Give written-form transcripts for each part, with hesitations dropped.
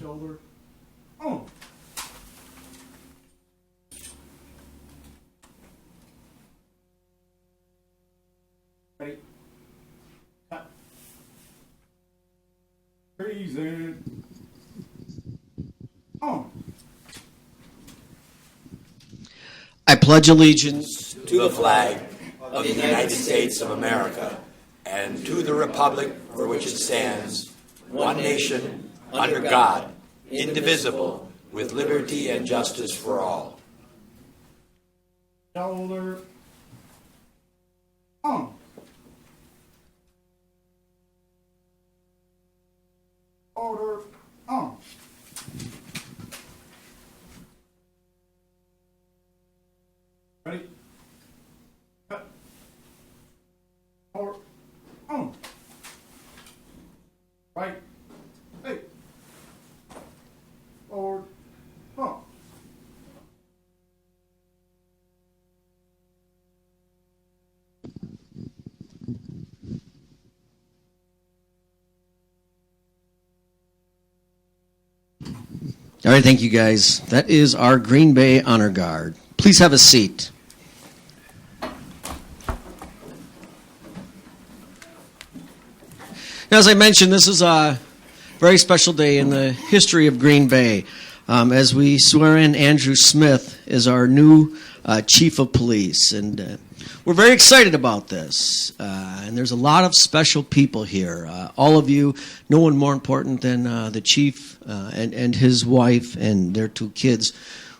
shoulder, on. Ready, cut. Freeze in. On. I pledge allegiance to the flag of the United States of America and to the republic for which it stands, one nation, under God, indivisible, with liberty and justice for all. Shoulder, on. Order, on. Ready, cut, forward, on. Right, hey, forward, on. All right, thank you guys. That is our Green Bay Honor Guard. Please have a seat. Now, as I mentioned, this is a very special day in the history of Green Bay as we swear in Andrew Schmitt as our new chief of police. And we're very excited about this. And there's a lot of special people here. All of you, no one more important than the chief and his wife and their two kids,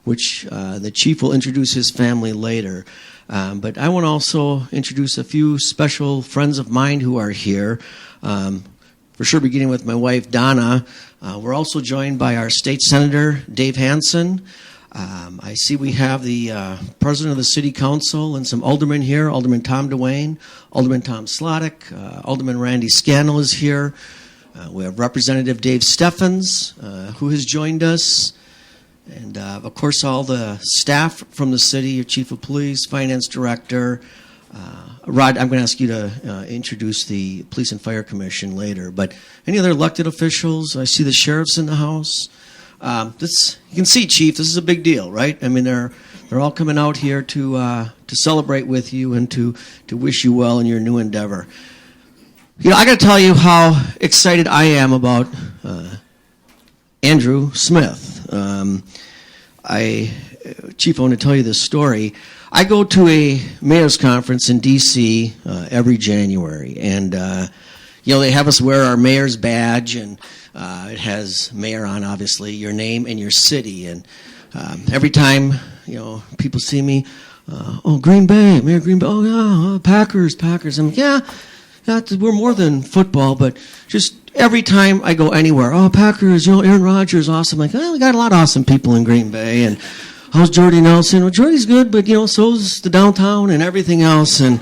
which the chief will introduce his family later. But I want to also introduce a few special friends of mine who are here. For sure, beginning with my wife, Donna. We're also joined by our state senator, Dave Hansen. I see we have the president of the city council and some aldermen here, Alderman Tom DeWayne, Alderman Tom Slottick, Alderman Randy Scannell is here. We have Representative Dave Steffens, who has joined us. And, of course, all the staff from the city, your chief of police, finance director. Rod, I'm going to ask you to introduce the Police and Fire Commission later. But any other elected officials? I see the sheriffs in the house. You can see, Chief, this is a big deal, right? I mean, they're all coming out here to celebrate with you and to wish you well in your new endeavor. You know, I got to tell you how excited I am about Andrew Schmitt. Chief, I want to tell you this story. I go to a mayor's conference in D.C. Every January, and they have us wear our mayor's badge, and it has mayor on, obviously, your name and your city. And every time people see me, Green Bay, Mayor Green Bay, Packers. I'm like, yeah, we're more than football, but just every time I go anywhere, Packers, Aaron Rodgers, awesome. I'm like, we got a lot of awesome people in Green Bay, and how's Jordy Nelson? Well, Jordy's good, but, so's the downtown and everything else. And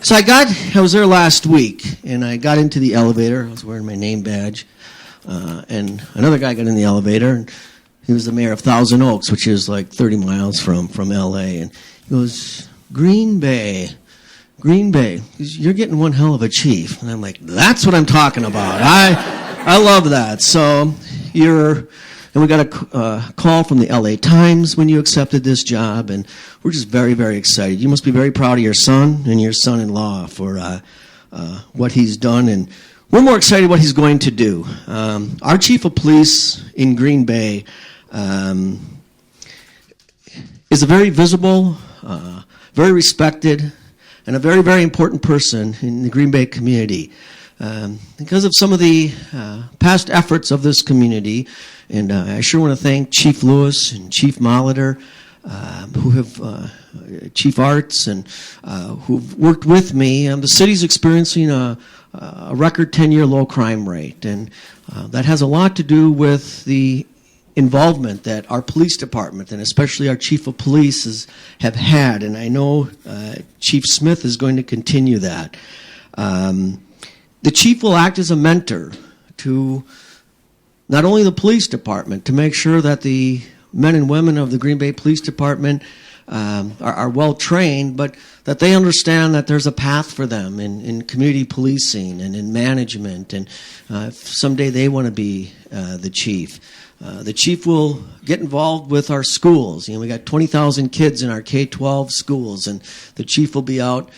so I was there last week, and I got into the elevator. I was wearing my name badge. And another guy got in the elevator, and he was the mayor of Thousand Oaks, which is like 30 miles from L.A. And he goes, Green Bay. You're getting one hell of a chief. And I'm like, that's what I'm talking about. I love that. So and we got a call from the L.A. Times when you accepted this job, and we're just very, very excited. You must be very proud of your son and your son-in-law for what he's done, and we're more excited what he's going to do. Our chief of police in Green Bay is a very visible, very respected, and a very, very important person in the Green Bay community. Because of some of the past efforts of this community, and I sure want to thank Chief Lewis and Chief Molitor, who have Chief Arts, and who've worked with me. The city's experiencing a record 10-year low crime rate, and that has a lot to do with the involvement that our police department, and especially our chief of police, have had. And I know Chief Schmitt is going to continue that. The chief will act as a mentor to not only the police department, to make sure that the men and women of the Green Bay Police Department are well trained, but that they understand that there's a path for them in community policing and in management, and if someday they want to be the chief. The chief will get involved with our schools. We got 20,000 kids in our K-12 schools, and the chief will be out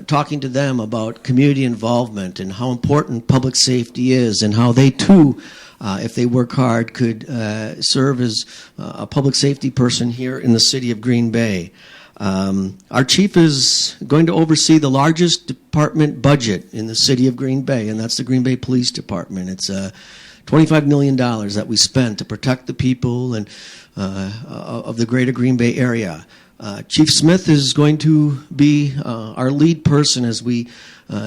talking to them about community involvement and how important public safety is, and how they too, if they work hard, could serve as a public safety person here in the city of Green Bay. Our chief is going to oversee the largest department budget in the city of Green Bay, and that's the Green Bay Police Department. It's $25 million that we spent to protect the people and of the greater Green Bay area. Chief Smith is going to be our lead person as we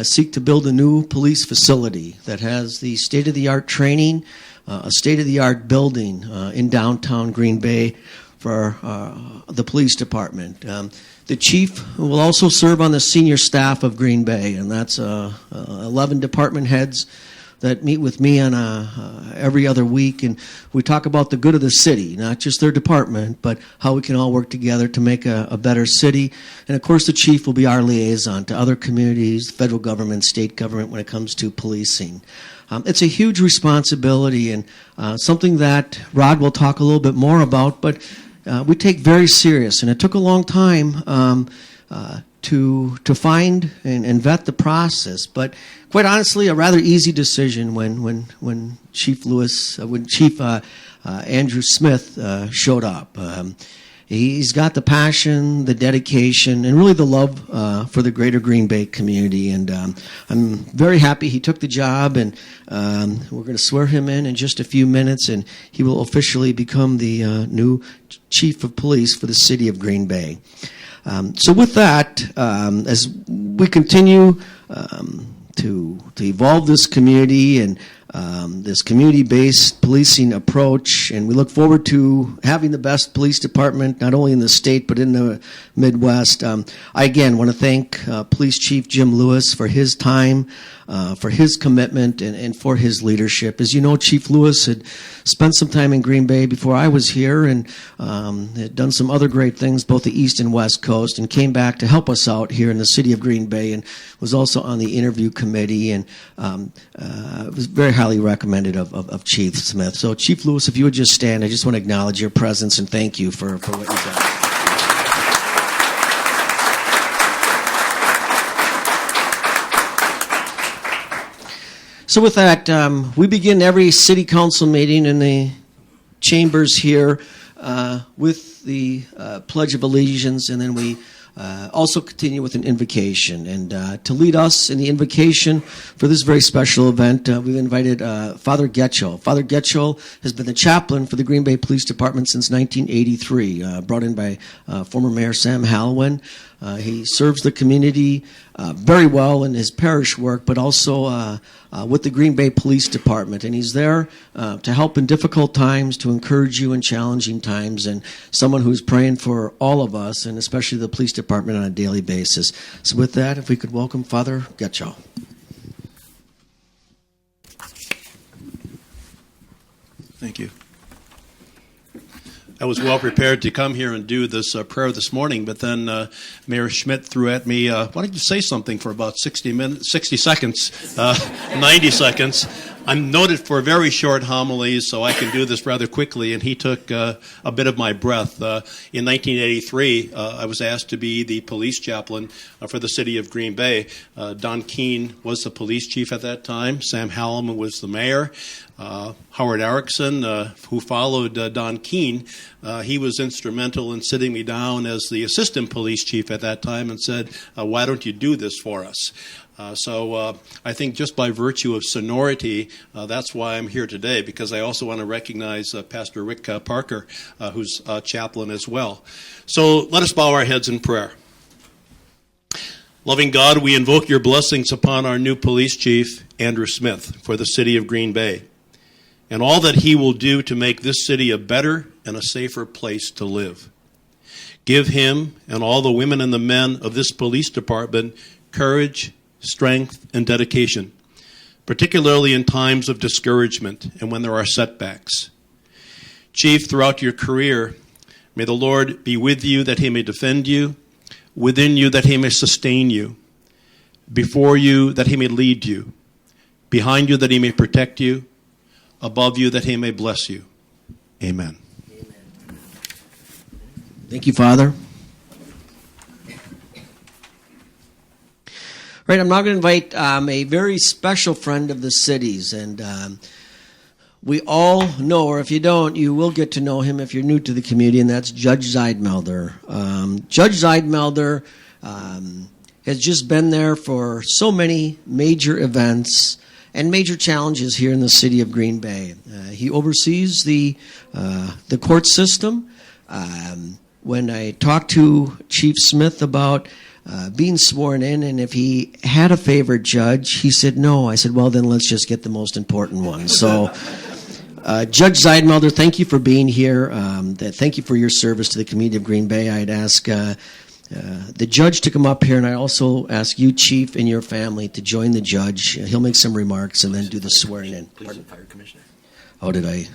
seek to build a new police facility that has the state-of-the-art training, a state-of-the-art building in downtown Green Bay for the police department. The chief will also serve on the senior staff of Green Bay, and that's 11 department heads that meet with me on every other week, and we talk about the good of the city, not just their department, but how we can all work together to make a better city. And of course, the chief will be our liaison to other communities, federal government, state government, when it comes to policing. It's a huge responsibility, and something that Rod will talk a little bit more about, but we take very serious, and it took a long time to find and vet the process, but quite honestly, a rather easy decision when Chief Andrew Smith showed up. He's got the passion, the dedication, and really the love for the greater Green Bay community. And I'm very happy he took the job, and we're going to swear him in just a few minutes, and he will officially become the new chief of police for the city of Green Bay. So with that, as we continue to evolve this community and this community-based policing approach, and we look forward to having the best police department not only in the state but in the Midwest. I again want to thank Police Chief Jim Lewis for his time, for his commitment, and for his leadership. As you know, Chief Lewis had spent some time in Green Bay before I was here, and had done some other great things both the East and West Coast, and came back to help us out here in the city of Green Bay, and was also on the interview committee, and was very highly recommended of Chief Smith. So Chief Lewis, if you would just stand, I just want to acknowledge your presence and thank you for what you've done. So with that, we begin every city council meeting in the chambers here with the Pledge of Allegiance, and then we also continue with an invocation. And to lead us in the invocation for this very special event, we've invited Father Gretchel. Father Gretchel has been the chaplain for the Green Bay Police Department since 1983, brought in by former Mayor Sam Hallowell. He serves the community very well in his parish work, but also with the Green Bay Police Department. And he's there to help in difficult times, to encourage you in challenging times, and someone who's praying for all of us, and especially the police department on a daily basis. So with that, if we could welcome Father Gretchel. Thank you. I was well prepared to come here and do this prayer this morning, but then Mayor Schmitt threw at me, why don't you say something for about 60 seconds, 90 seconds. I'm noted for very short homilies, so I can do this rather quickly, and he took a bit of my breath. In 1983, I was asked to be the police chaplain for the city of Green Bay. Don Keene was the police chief at that time. Sam Hallowell was the mayor. Howard Erickson, who followed Don Keene, he was instrumental in sitting me down as the assistant police chief at that time and said, why don't you do this for us? So I think just by virtue of sonority, that's why I'm here today, because I also want to recognize Pastor Rick Parker, who's a chaplain as well. So let us bow our heads in prayer. Loving God, we invoke your blessings upon our new police chief, Andrew Smith, for the city of Green Bay, and all that he will do to make this city a better and a safer place to live. Give him and all the women and the men of this police department courage, strength, and dedication, particularly in times of discouragement and when there are setbacks. Chief, throughout your career, May the Lord be with you that he may defend you, within you that he may sustain you, before you that he may lead you, behind you that he may protect you, above you that he may bless you. Amen. Thank you, Father. Right, I'm now going to invite a very special friend of the city's, and we all know, or if you don't, you will get to know him if you're new to the community, and that's Judge Zuidmulder. Judge Zuidmulder has just been there for so many major events and major challenges here in the city of Green Bay. He oversees the court system. When I talked to Chief Schmitt about being sworn in, and if he had a favorite judge, he said no. I said, well, then let's just get the most important one. So, Judge Zuidmulder, thank you for being here. Thank you for your service to the community of Green Bay. I'd ask the judge to come up here, and I also ask you, Chief, and your family to join the judge. He'll make some remarks and then do the swearing in. Police and Fire Commissioner. Oh, did I?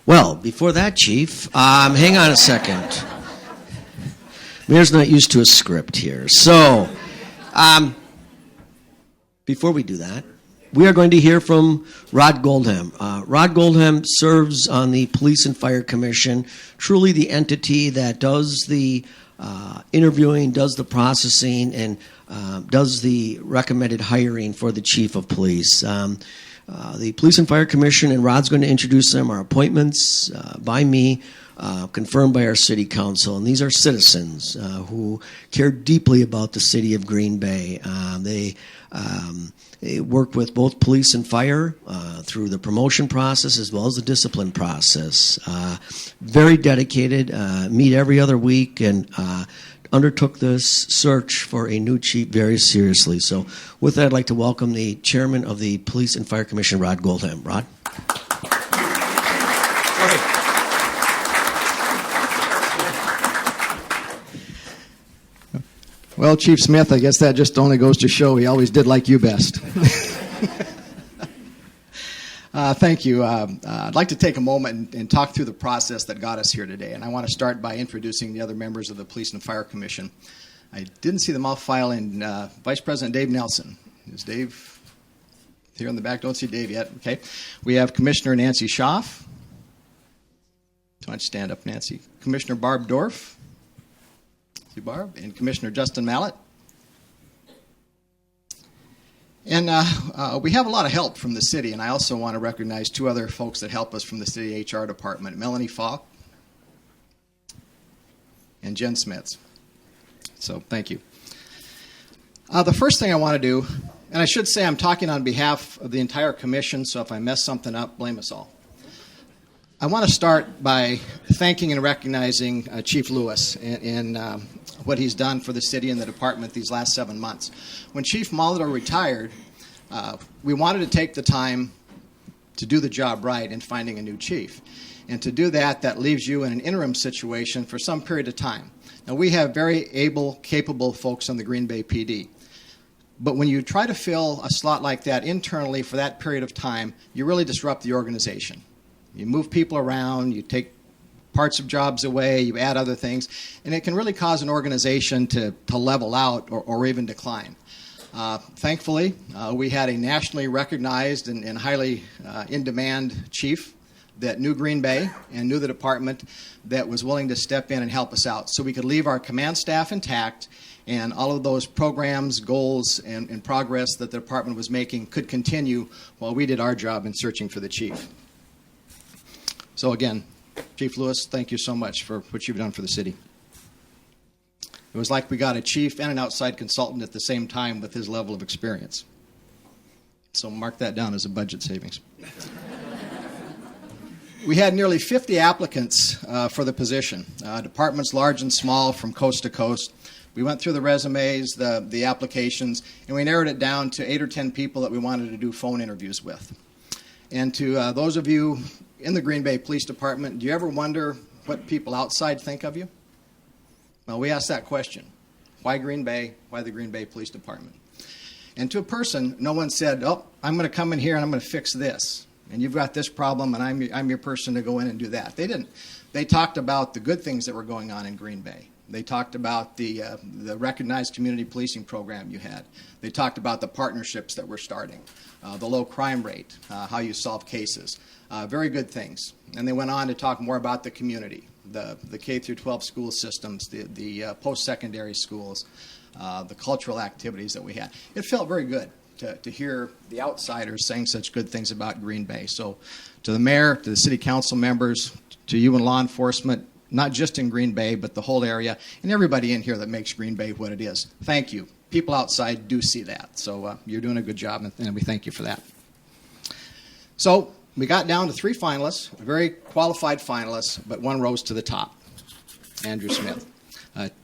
Well, before that, Chief, hang on a second. Mayor's not used to a script here. So, before we do that, we are going to hear from Rod Goldhahn. Rod Goldhahn serves on the Police and Fire Commission, truly the entity that does the interviewing, does the processing, and does the recommended hiring for the chief of police. The Police and Fire Commission, and Rod's going to introduce them, are appointments by me, confirmed by our city council. And these are citizens who care deeply about the city of Green Bay. They work with both police and fire through the promotion process as well as the discipline process. Very dedicated, meet every other week, and undertook this search for a new chief very seriously. So with that, I'd like to welcome the chairman of the Police and Fire Commission, Rod Goldhahn. Rod? Well, Chief Smith, I guess that just only goes to show he always did like you best. Thank you. I'd like to take a moment and talk through the process that got us here today. And I want to start by introducing the other members of the Police and Fire Commission. I didn't see them all file in. Vice President Dave Nelson. Is Dave here in the back? Don't see Dave yet. Okay. We have Commissioner Nancy Schaaf. Why don't you stand up, Nancy? Commissioner Barb Dorff. See Barb? And Commissioner Justin Mallett. And we have a lot of help from the city, and I also want to recognize two other folks that help us from the city HR department, Melanie Falk and Jen Smits. So thank you. The first thing I want to do, and I should say I'm talking on behalf of the entire commission, so if I mess something up, blame us all. I want to start by thanking and recognizing Chief Lewis in what he's done for the city and the department these last 7 months. When Chief Mulder retired, we wanted to take the time to do the job right in finding a new chief. And to do that, that leaves you in an interim situation for some period of time. Now, we have very able, capable folks on the Green Bay PD. But when you try to fill a slot like that internally for that period of time, you really disrupt the organization. You move people around, you take parts of jobs away, you add other things, and it can really cause an organization to level out or even decline. Thankfully, we had a nationally recognized and highly in-demand chief that knew Green Bay and knew the department that was willing to step in and help us out so we could leave our command staff intact and all of those programs, goals, and progress that the department was making could continue while we did our job in searching for the chief. So again, Chief Lewis, thank you so much for what you've done for the city. It was like we got a chief and an outside consultant at the same time with his level of experience. So mark that down as a budget savings. We had nearly 50 applicants for the position, departments large and small from coast to coast. We went through the resumes, the applications, and we narrowed it down to 8 or 10 people that we wanted to do phone interviews with. And to those of you in the Green Bay Police Department, do you ever wonder what people outside think of you? Well, we asked that question. Why Green Bay? Why the Green Bay Police Department? And to a person, no one said, oh, I'm going to come in here and I'm going to fix this. and you've got this problem, and I'm your person to go in and do that. They didn't. They talked about the good things that were going on in Green Bay. They talked about the recognized community policing program you had. They talked about the partnerships that we're starting, the low crime rate, how you solve cases. Very good things. And they went on to talk more about the community, the K through 12 school systems, the post-secondary schools, the cultural activities that we had. It felt very good to hear the outsiders saying such good things about Green Bay. So to the mayor, to the city council members, to you in law enforcement, not just in Green Bay, but the whole area, and everybody in here that makes Green Bay what it is. Thank you. People outside do see that. So you're doing a good job, and we thank you for that. So we got down to 3 finalists, very qualified finalists, but one rose to the top, Andrew Schmitt.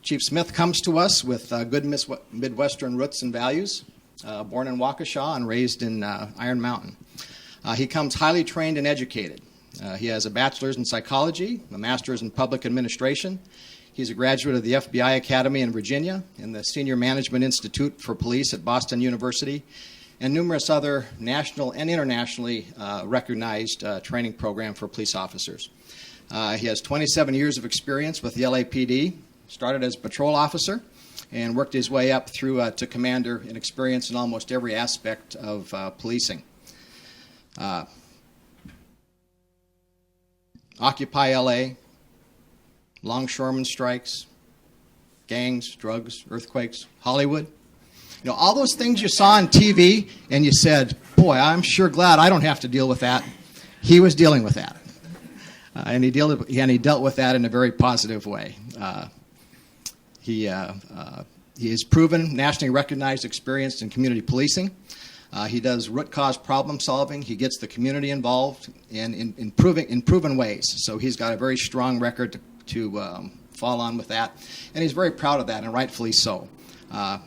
Chief Smith comes to us with good Midwestern roots and values, born in Waukesha and raised in Iron Mountain. He comes highly trained and educated. He has a bachelor's in psychology, a master's in public administration. He's a graduate of the FBI Academy in Virginia and the Senior Management Institute for Police at Boston University, and numerous other national and internationally recognized training programs for police officers. He has 27 years of experience with the LAPD, started as a patrol officer, and worked his way up through to commander and experience in almost every aspect of policing. Occupy LA, longshoremen strikes, gangs, drugs, earthquakes, Hollywood. You know, all those things you saw on TV and you said, boy, I'm sure glad I don't have to deal with that. He was dealing with that. And he dealt with that in a very positive way. He has proven nationally recognized experience in community policing. He does root cause problem solving. He gets the community involved in proven ways. So he's got a very strong record to fall on with that. And he's very proud of that, and rightfully so.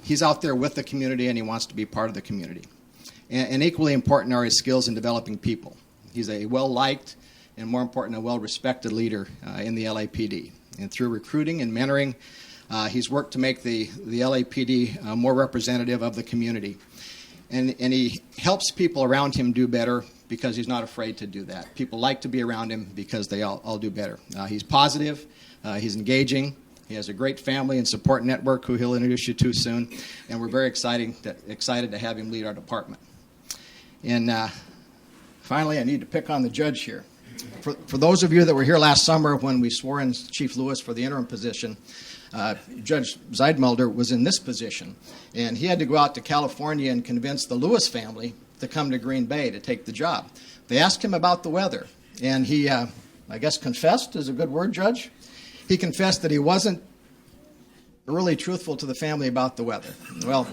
He's out there with the community, and he wants to be part of the community. And equally important are his skills in developing people. He's a well-liked and, more important, a well-respected leader in the LAPD. And through recruiting and mentoring, he's worked to make the LAPD more representative of the community. And he helps people around him do better because he's not afraid to do that. People like to be around him because they all do better. He's positive. He's engaging. He has a great family and support network who he'll introduce you to soon. And we're very excited to have him lead our department. And finally, I need to pick on the judge here. For those of you that were here last summer when we swore in Chief Lewis for the interim position, Judge Zuidmulder was in this position, and he had to go out to California and convince the Lewis family to come to Green Bay to take the job. They asked him about the weather, and he, I guess confessed is a good word, Judge? He confessed that he wasn't really truthful to the family about the weather. Well,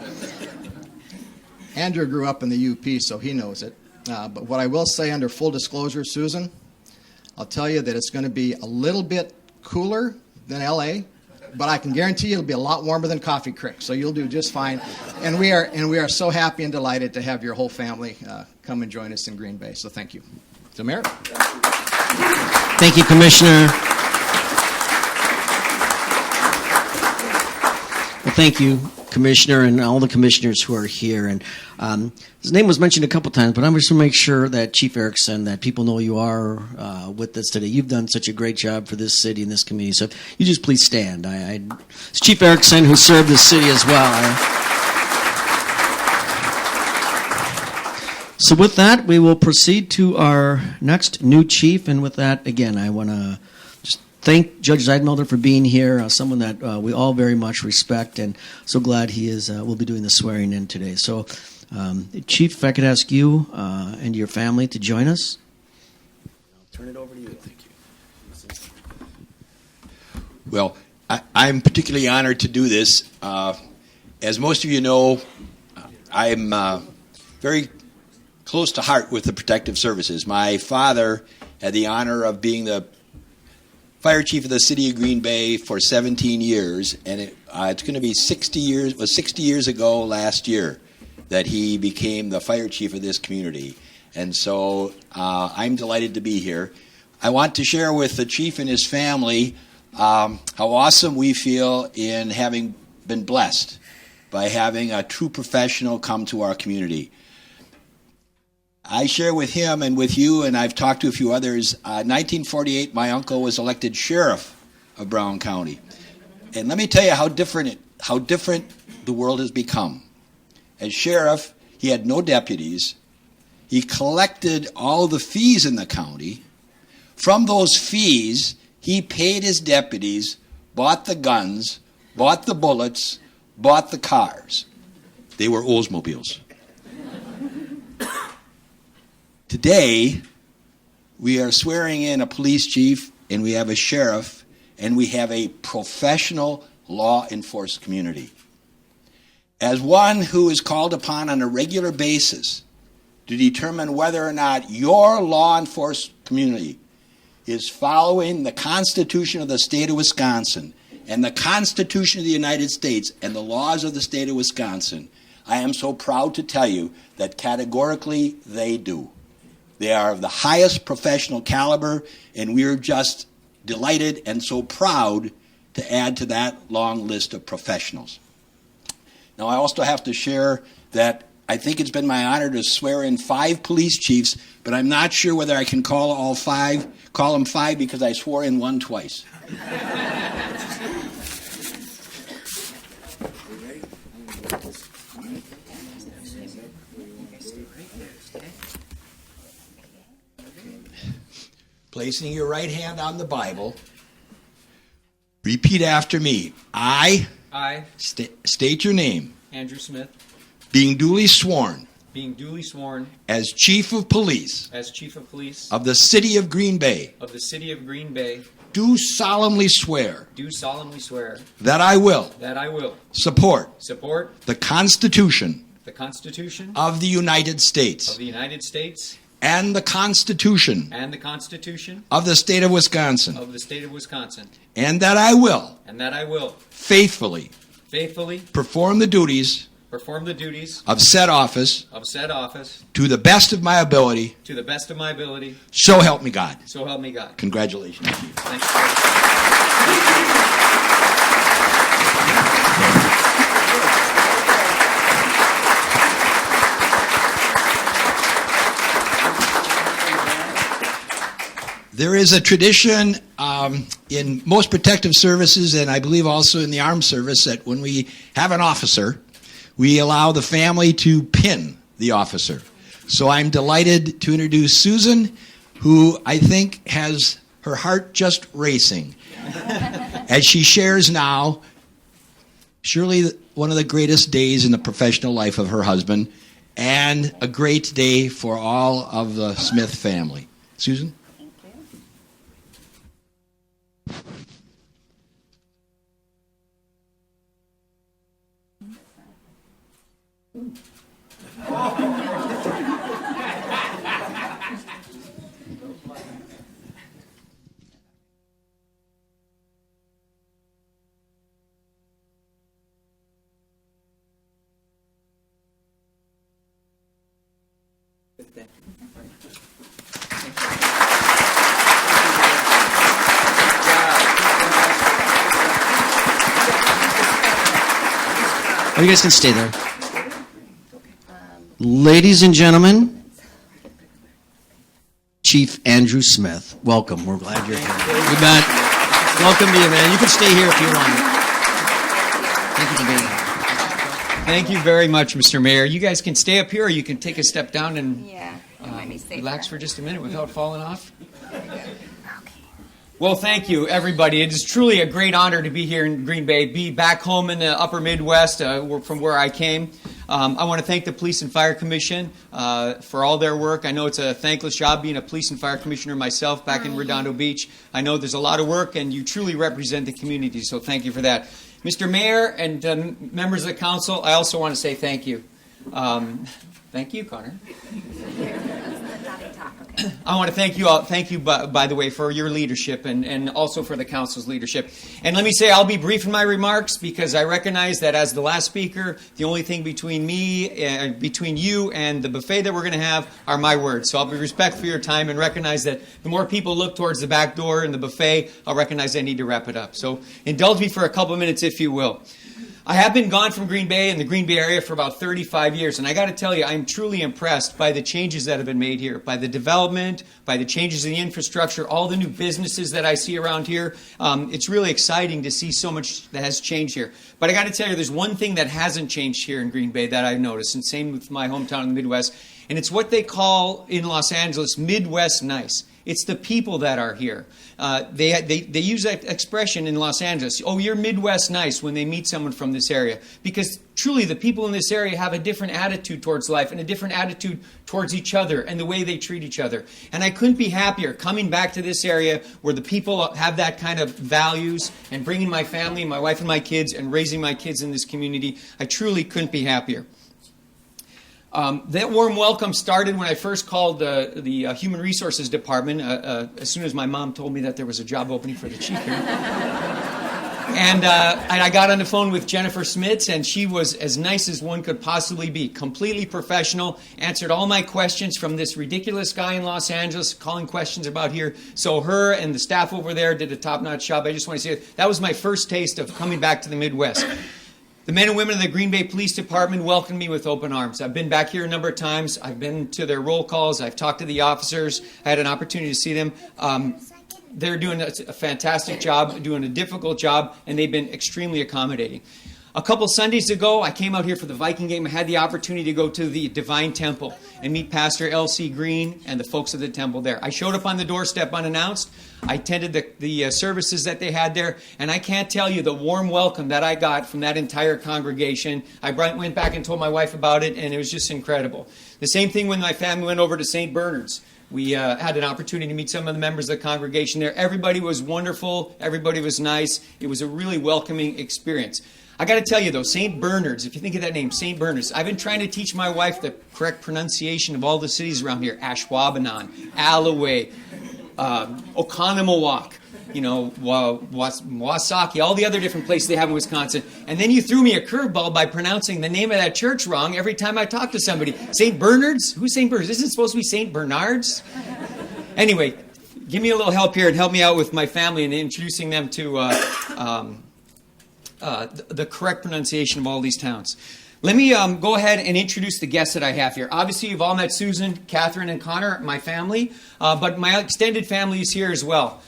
Andrew grew up in the UP, so he knows it. But what I will say under full disclosure, Susan, I'll tell you that it's going to be a little bit cooler than L.A., but I can guarantee you it'll be a lot warmer than Coffee Creek, so you'll do just fine. And we are so happy and delighted to have your whole family come and join us in Green Bay. So thank you. So, Mayor. Thank you, Commissioner. Well, thank you, Commissioner, and all the commissioners who are here. And his name was mentioned a couple times, but I'm just going to make sure that Chief Erickson, that people know you are with us today. You've done such a great job for this city and this community. So you just please stand. It's Chief Erickson who served this city as well. So with that, we will proceed to our next new chief. And with that, again, I want to just thank Judge Zuidmulder for being here, someone that we all very much respect, and so glad he will be doing the swearing in today. So, Chief, if I could ask you and your family to join us. I'll turn it over to you. Thank you. Well, I'm particularly honored to do this. As most of you know, I'm very close to heart with the Protective Services. My father had the honor of being the fire chief of the city of Green Bay for 17 years, and it's going to be 60 years. It was 60 years ago last year that he became the fire chief of this community. And so I'm delighted to be here. I want to share with the chief and his family how awesome we feel in having been blessed by having a true professional come to our community. I share with him and with you, and I've talked to a few others, 1948, my uncle was elected sheriff of Brown County. And let me tell you how different the world has become. As sheriff, he had no deputies. He collected all the fees in the county. From those fees, he paid his deputies, bought the guns, bought the bullets, bought the cars. They were Oldsmobiles. Today, we are swearing in a police chief, and we have a sheriff, and we have a professional law enforcement community. As one who is called upon on a regular basis to determine whether or not your law enforcement community is following the Constitution of the state of Wisconsin and the Constitution of the United States and the laws of the state of Wisconsin, I am so proud to tell you that categorically they do. They are of the highest professional caliber, and we're just delighted and so proud to add to that long list of professionals. Now, I also have to share that I think it's been my honor to swear in 5 police chiefs, but I'm not sure whether I can call them 5 because I swore in one twice. Placing your right hand on the Bible, repeat after me. I state your name. Andrew Schmitt, Being duly sworn being duly sworn as Chief of Police as Chief of Police of the City of Green Bay, of the City of Green Bay, do solemnly swear do solemnly swear that I will that I will support support the Constitution the Constitution of the United States of the United States and the Constitution and the Constitution of the State of Wisconsin, of the State of Wisconsin, and that I will and that I will faithfully faithfully perform the duties perform the duties of said office of said office to the best of my ability, to the best of my ability, so help me God. so help me God. Congratulations. Thank you. There is a tradition in most protective services, and I believe also in the armed service, that when we have an officer, we allow the family to pin the officer. So I'm delighted to introduce Susan, who I think has her heart just racing as she shares now surely one of the greatest days in the professional life of her husband, and a great day for all of the Smith family. Susan? Oh, you guys can stay there. Ladies and gentlemen, Chief Andrew Smith, welcome. We're glad you're here. You bet. Welcome to you, man. You can stay here if you want. Thank you for being here. Thank you very much, Mr. Mayor. You guys can stay up here, or you can take a step down and relax for just a minute without falling off. Well, thank you, everybody. It is truly a great honor to be here in Green Bay, be back home in the upper Midwest from where I came. I want to thank the Police and Fire Commission for all their work. I know it's a thankless job being a Police and Fire Commissioner myself back in Redondo Beach. I know there's a lot of work, and you truly represent the community, so thank you for that. Mr. Mayor and members of the council, I also want to say thank you. Thank you, Connor. I want to thank you all. Thank you, by the way, for your leadership and also for the council's leadership. And let me say, I'll be brief in my remarks because I recognize that as the last speaker, the only thing between me, between you and the buffet that we're going to have are my words. So I'll be respectful for your time and recognize that the more people look towards the back door and the buffet, I'll recognize I need to wrap it up. So indulge me for a couple of minutes, if you will. I have been gone from Green Bay and the Green Bay area for about 35 years, and I got to tell you, I'm truly impressed by the changes that have been made here, by the development, by the changes in the infrastructure, all the new businesses that I see around here. It's really exciting to see so much that has changed here. But I got to tell you, there's one thing that hasn't changed here in Green Bay that I've noticed, and same with my hometown in the Midwest, and it's what they call in Los Angeles Midwest nice. It's the people that are here. They use that expression in Los Angeles, oh, you're Midwest nice, when they meet someone from this area. Because truly, the people in this area have a different attitude towards life and a different attitude towards each other and the way they treat each other. And I couldn't be happier coming back to this area where the people have that kind of values and bringing my family, my wife and my kids, and raising my kids in this community. I truly couldn't be happier. That warm welcome started when I first called the Human Resources Department as soon as my mom told me that there was a job opening for the chief here. And I got on the phone with Jennifer Schmitt, and she was as nice as one could possibly be. Completely professional, answered all my questions from this ridiculous guy in Los Angeles calling questions about here. So her and the staff over there did a top-notch job. I just want to say that was my first taste of coming back to the Midwest. The men and women of the Green Bay Police Department welcomed me with open arms. I've been back here a number of times. I've been to their roll calls. I've talked to the officers. I had an opportunity to see them. They're doing a fantastic job, doing a difficult job, and they've been extremely accommodating. A couple Sundays ago, I came out here for the Viking game. I had the opportunity to go to the Divine Temple and meet Pastor L.C. Green and the folks of the temple there. I showed up on the doorstep unannounced. I attended the services that they had there, and I can't tell you the warm welcome that I got from that entire congregation. I went back and told my wife about it, and it was just incredible. The same thing when my family went over to St. Bernard's. We had an opportunity to meet some of the members of the congregation there. Everybody was wonderful. Everybody was nice. It was a really welcoming experience. I got to tell you, though, St. Bernard's, if you think of that name, St. Bernard's, I've been trying to teach my wife the correct pronunciation of all the cities around here. Ashwaubenon, Alloway, Oconomowoc, Wasaki, all the other different places they have in Wisconsin. And then you threw me a curveball by pronouncing the name of that church wrong every time I talk to somebody. St. Bernard's? Who's St. Bernard's? Isn't it supposed to be St. Bernard's? Anyway, give me a little help here and help me out with my family and introducing them to the correct pronunciation of all these towns. Let me go ahead and introduce the guests that I have here. Obviously, you've all met Susan, Catherine, and Connor, my family, but my extended family is here as well.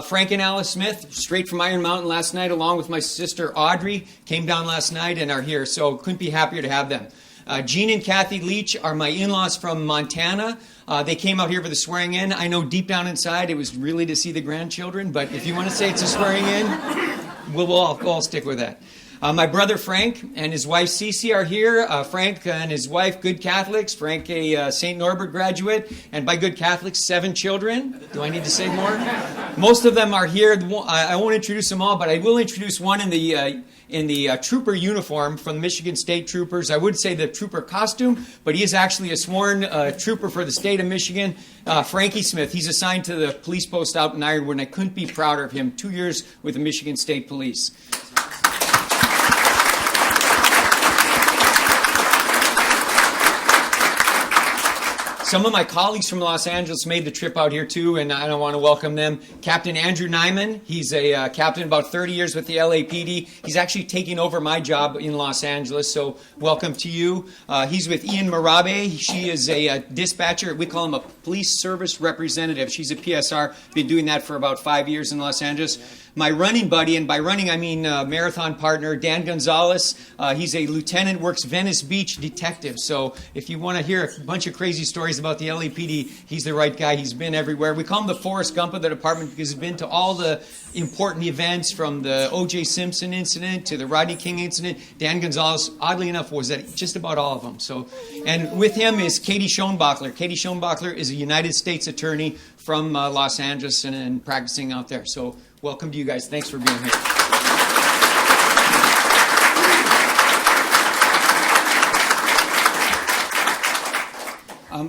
Frank and Alice Smith, straight from Iron Mountain last night, along with my sister Audrey, came down last night and are here, so couldn't be happier to have them. Gene and Kathy Leach are my in-laws from Montana. They came out here for the swearing in. I know deep down inside it was really to see the grandchildren, but if you want to say it's a swearing in, we'll all stick with that. My brother Frank and his wife Cece are here. Frank and his wife, good Catholics. Frank, a St. Norbert graduate. And by good Catholics, 7 children. Do I need to say more? Most of them are here. I won't introduce them all, but I will introduce one in the trooper uniform from the Michigan State Troopers. I would say the trooper costume, but he is actually a sworn trooper for the state of Michigan. Frankie Smith. He's assigned to the police post out in Ironwood, and I couldn't be prouder of him. 2 years with the Michigan State Police. Some of my colleagues from Los Angeles made the trip out here too, and I want to welcome them. Captain Andrew Nyman, he's a captain about 30 years with the LAPD. He's actually taking over my job in Los Angeles, so welcome to you. He's with Ian Marabe. She is a dispatcher. We call him a police service representative. She's a PSR, been doing that for about 5 years in Los Angeles. My running buddy, and by running I mean marathon partner, Dan Gonzalez. He's a lieutenant, works Venice Beach detective. So if you want to hear a bunch of crazy stories about the LAPD, he's the right guy. He's been everywhere. We call him the Forrest Gump of the department because he's been to all the important events, from the O.J. Simpson incident to the Rodney King incident. Dan Gonzalez, oddly enough, was at just about all of them. So, and with him is Katie Schoenbachler. Katie Schoenbachler is a United States attorney from Los Angeles and practicing out there. So welcome to you guys. Thanks for being here.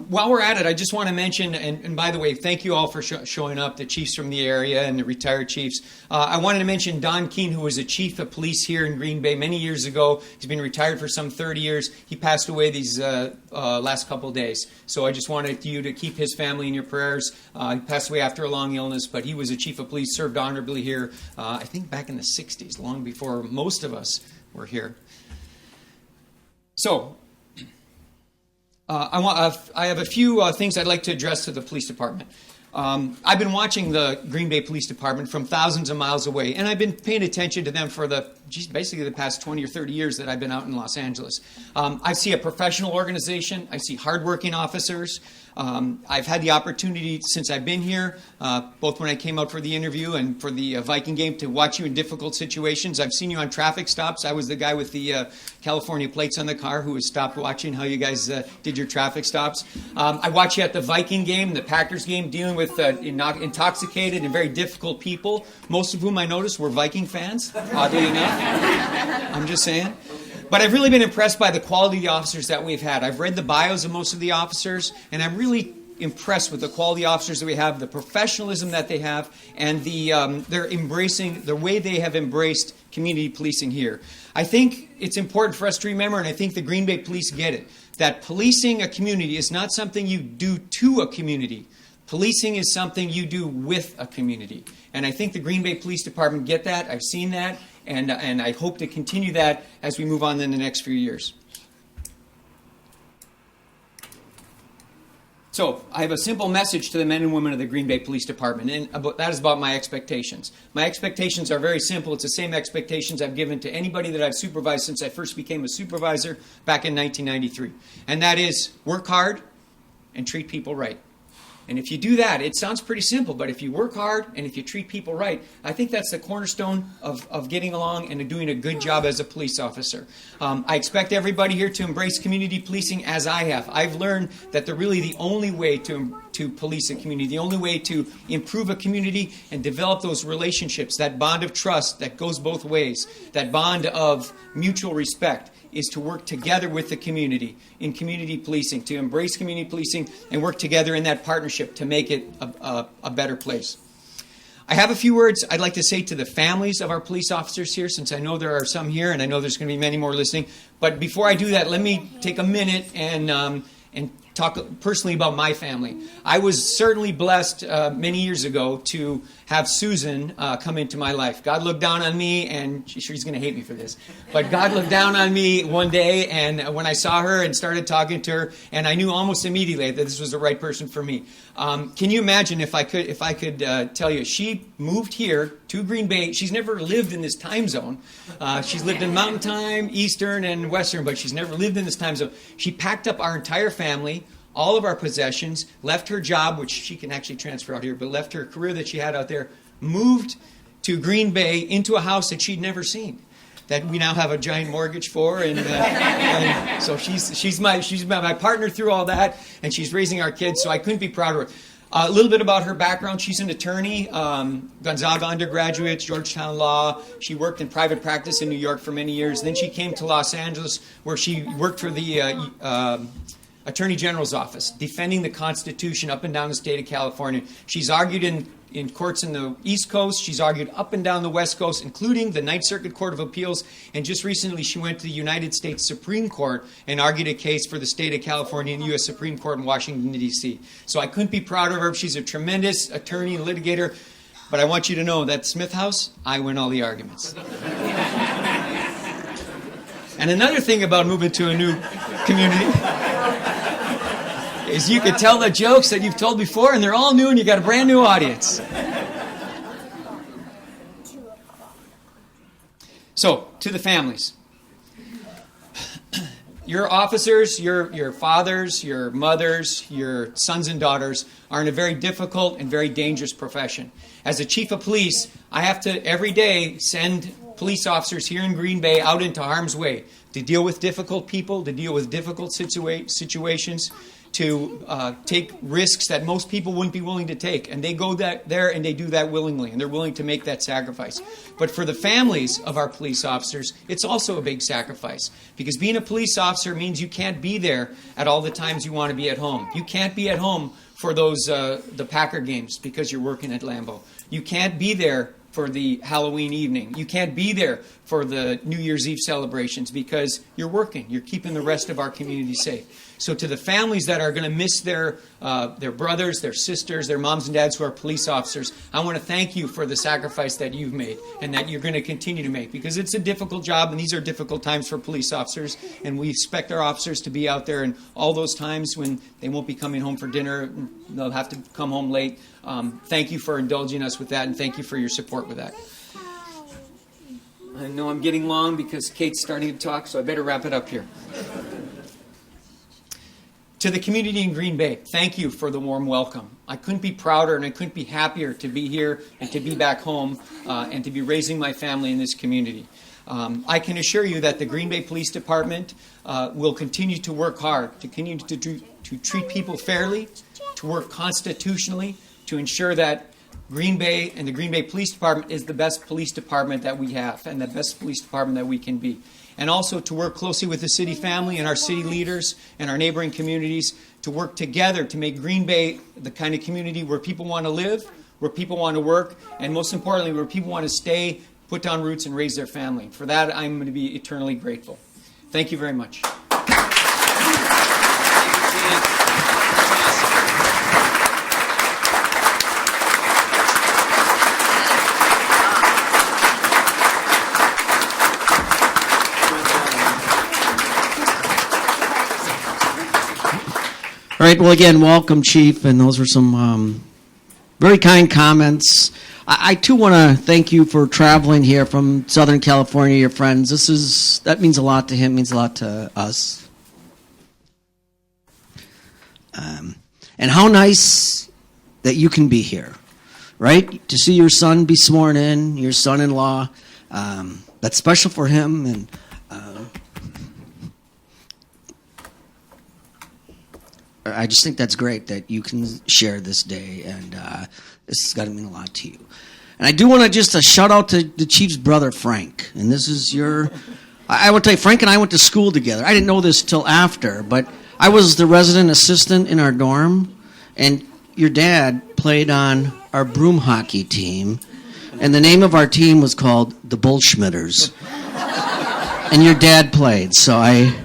While we're at it, I just want to mention, and by the way, thank you all for showing up, the chiefs from the area and the retired chiefs. I wanted to mention Don Keene, who was a chief of police here in Green Bay many years ago. He's been retired for some 30 years. He passed away these last couple of days. So I just wanted you to keep his family in your prayers. He passed away after a long illness, but he was a chief of police, served honorably here, I think back in the 60s, long before most of us we're here. So, I have a few things I'd like to address to the police department. I've been watching the Green Bay Police Department from thousands of miles away, and I've been paying attention to them for basically the past 20 or 30 years that I've been out in Los Angeles. I see a professional organization. I see hardworking officers. I've had the opportunity since I've been here, both when I came out for the interview and for the Viking game, to watch you in difficult situations. I've seen you on traffic stops. I was the guy with the California plates on the car who was stopped watching how you guys did your traffic stops. I watch you at the Viking game, the Packers game, dealing with intoxicated and very difficult people, most of whom I noticed were Viking fans, oddly enough. I'm just saying. But I've really been impressed by the quality of the officers that we've had. I've read the bios of most of the officers, and I'm really impressed with the quality of officers that we have, the professionalism that they have, and the way they have embraced community policing here. I think it's important for us to remember, and I think the Green Bay Police get it, that policing a community is not something you do to a community. Policing is something you do with a community. And I think the Green Bay Police Department get that. I've seen that. And I hope to continue that as we move on in the next few years. So I have a simple message to the men and women of the Green Bay Police Department, and that is about my expectations. My expectations are very simple. It's the same expectations I've given to anybody that I've supervised since I first became a supervisor back in 1993. And that is work hard and treat people right. And if you do that, it sounds pretty simple, but if you work hard and if you treat people right, I think that's the cornerstone of getting along and doing a good job as a police officer. I expect everybody here to embrace community policing as I have. I've learned that the only way to police a community, the only way to improve a community and develop those relationships, that bond of trust that goes both ways, that bond of mutual respect, is to work together with the community in community policing, to embrace community policing and work together in that partnership to make it a better place. I have a few words I'd like to say to the families of our police officers here, since I know there are some here and I know there's going to be many more listening. But before I do that, let me take a minute and talk personally about my family. I was certainly blessed many years ago to have Susan come into my life. God looked down on me, and she's going to hate me for this, but God looked down on me one day, and when I saw her and started talking to her, and I knew almost immediately that this was the right person for me. Can you imagine if I could tell you, she moved here to Green Bay. She's never lived in this time zone. She's lived in Mountain Time, Eastern, and Western, but she's never lived in this time zone. She packed up our entire family, all of our possessions, left her job, which she can actually transfer out here, but left her career that she had out there, moved to Green Bay into a house that she'd never seen, that we now have a giant mortgage for, and so she's my partner through all that, and she's raising our kids, so I couldn't be prouder of her. A little bit about her background. She's an attorney, Gonzaga undergraduate, Georgetown Law. She worked in private practice in New York for many years. Then she came to Los Angeles, where she worked for the Attorney General's office, defending the Constitution up and down the state of California. She's argued in courts in the East Coast. She's argued up and down the West Coast, including the Ninth Circuit Court of Appeals. And just recently, she went to the United States Supreme Court and argued a case for the state of California in the U.S. Supreme Court in Washington, D.C. So I couldn't be prouder of her. She's a tremendous attorney and litigator. But I want you to know that Smith House, I win all the arguments. And another thing about moving to a new community is you can tell the jokes that you've told before, and they're all new, and you got a brand new audience. So, to the families. Your officers, your fathers, your mothers, your sons and daughters are in a very difficult and very dangerous profession. As a chief of police, I have to every day send police officers here in Green Bay out into harm's way to deal with difficult people, to deal with difficult situations, to take risks that most people wouldn't be willing to take. And they go there and they do that willingly, and they're willing to make that sacrifice. But for the families of our police officers, it's also a big sacrifice. Because being a police officer means you can't be there at all the times you want to be at home. You can't be at home for those the Packer games because you're working at Lambeau. You can't be there for the Halloween evening. You can't be there for the New Year's Eve celebrations because you're working. You're keeping the rest of our community safe. So to the families that are going to miss their brothers, their sisters, their moms and dads who are police officers, I want to thank you for the sacrifice that you've made and that you're going to continue to make, because it's a difficult job and these are difficult times for police officers, and we expect our officers to be out there in all those times when they won't be coming home for dinner. They'll have to come home late. Thank you for indulging us with that, and thank you for your support with that. I know I'm getting long because Kate's starting to talk, so I better wrap it up here. To the community in Green Bay, thank you for the warm welcome. I couldn't be prouder and I couldn't be happier to be here and to be back home and to be raising my family in this community. I can assure you that the Green Bay Police Department will continue to work hard, to continue to treat people fairly, to work constitutionally, to ensure that Green Bay and the Green Bay Police Department is the best police department that we have and the best police department that we can be. And also to work closely with the city family and our city leaders and our neighboring communities to work together to make Green Bay the kind of community where people want to live, where people want to work, and most importantly, where people want to stay, put down roots, and raise their family. For that, I'm going to be eternally grateful. Thank you very much. All right, well, again, welcome, Chief, and those were some very kind comments. I too, want to thank you for traveling here from Southern California, your friends. That means a lot to him, means a lot to us. And how nice that you can be here, right? To see your son be sworn in, your son-in-law. That's special for him, and I just think that's great that you can share this day, and this has got to mean a lot to you. And I do want to just a shout out to the Chief's brother, Frank. And this is I will tell you, Frank and I went to school together. I didn't know this till after, but I was the resident assistant in our dorm, and your dad played on our broom hockey team, and the name of our team was called the Bullschmitters. And your dad played, so I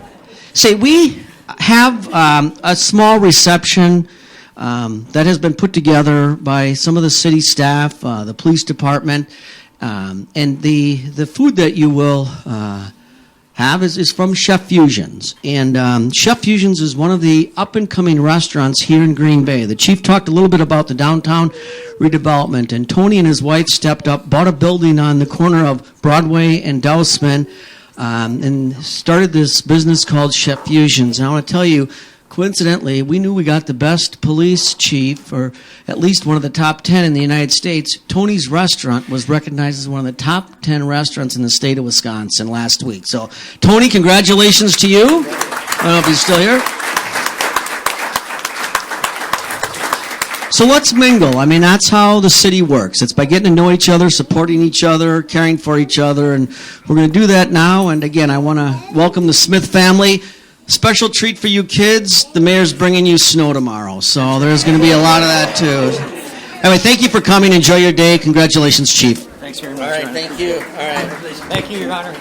say we have a small reception that has been put together by some of the city staff, the police department, and the food that you will have is from Chef Fusions. And Chef Fusions is one of the up-and-coming restaurants here in Green Bay. The chief talked a little bit about the downtown redevelopment, and Tony and his wife stepped up, bought a building on the corner of Broadway and Dousman, and started this business called Chef Fusions. And I want to tell you, coincidentally, we knew we got the best police chief, or at least one of the top 10 in the United States. Tony's restaurant was recognized as one of the top 10 restaurants in the state of Wisconsin last week. So, Tony, congratulations to you. I don't know if he's still here. So let's mingle. I mean, that's how the city works. It's by getting to know each other, supporting each other, caring for each other, and we're going to do that now. And again, I want to welcome the Smith family. Special treat for you kids. The mayor's bringing you snow tomorrow, so there's going to be a lot of that too. Anyway, thank you for coming. Enjoy your day. Congratulations, Chief. Thanks very much. All right, thank you. All right. Thank you, Your Honor.